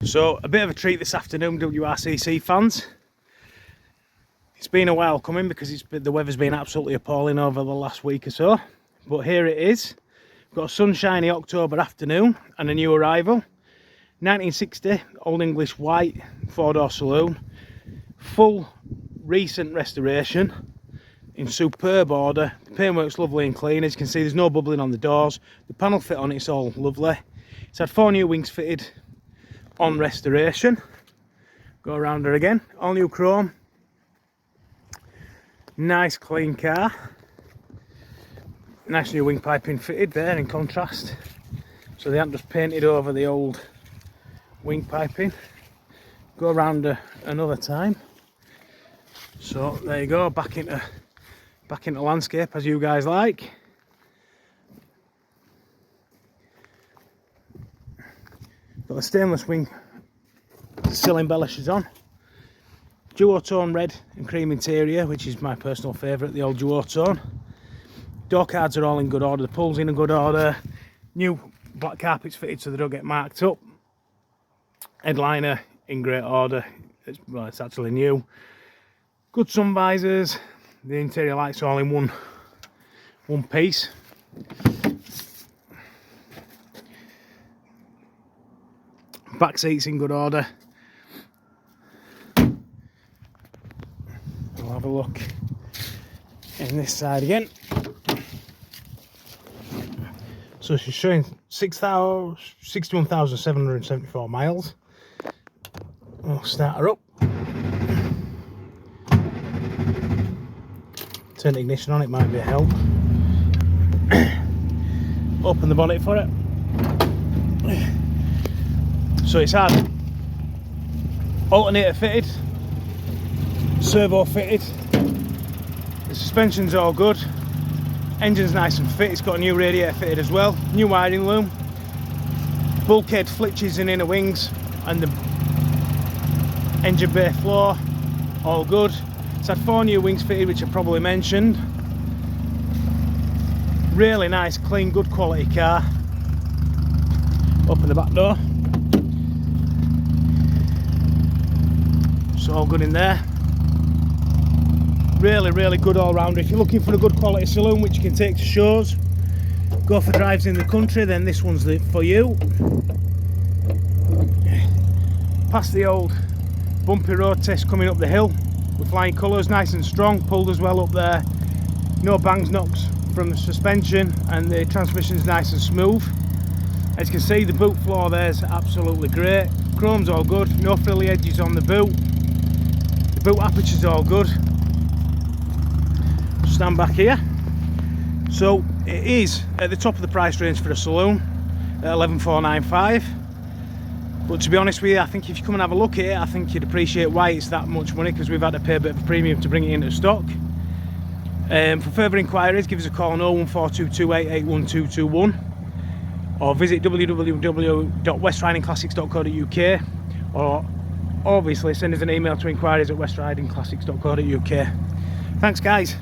So a bit of a treat this afternoon, WRCC fans. It's been a while coming because the weather's been absolutely appalling over the last week or so. But here it is. We've got a sunshiny October afternoon and a new arrival. 1960 Old English white 4-door saloon. Full recent restoration in superb order. The paintwork's lovely and clean. As you can see, there's no bubbling on the doors. The panel fit on it's all lovely. It's had 4 new wings fitted on restoration. Go around her again. All new chrome. Nice clean car. Nice new wing piping fitted there in contrast. So they haven't just painted over the old wing piping. Go around her another time. So there you go, back into landscape as you guys like. Got the stainless wing sill embellishes on. Duotone red and cream interior, which is my personal favourite, the old duotone. Door cards are all in good order, the pulls in good order. New black carpets fitted so they don't get marked up. Headliner in great order, it's actually new. Good sun visors, the interior lights are all in one piece. Back seats in good order. We'll have a look in this side again. So she's showing 61,774 miles. We'll start her up. Turn the ignition on, it might be a help. Open the bonnet for it. So it's had alternator fitted, servo fitted, the suspension's all good, engine's nice and fit, it's got a new radiator fitted as well, new wiring loom, bulkhead flitches and inner wings, and the engine bay floor, all good. It's had 4 new wings fitted, which I probably mentioned. Really nice, clean, good quality car. Open the back door. It's all good in there. Really good all rounder. If you're looking for a good quality saloon which you can take to shows, go for drives in the country, then this one's for you. Past the old bumpy road test coming up the hill with flying colours, nice and strong, pulled as well up there. No bangs, knocks from the suspension, and the transmission's nice and smooth. As you can see, the boot floor there's absolutely great. Chrome's all good, no frilly edges on the boot. The boot aperture's all good. Stand back here. So it is at the top of the price range for a saloon at 11,495. But to be honest with you, I think if you come and have a look at it, I think you'd appreciate why it's that much money, because we've had to pay a bit of a premium to bring it into stock. For further inquiries, give us a call on 01422881221 or visit www.westridingclassics.co.uk, or obviously send us an email to inquiries@westridingclassics.co.uk. Thanks guys.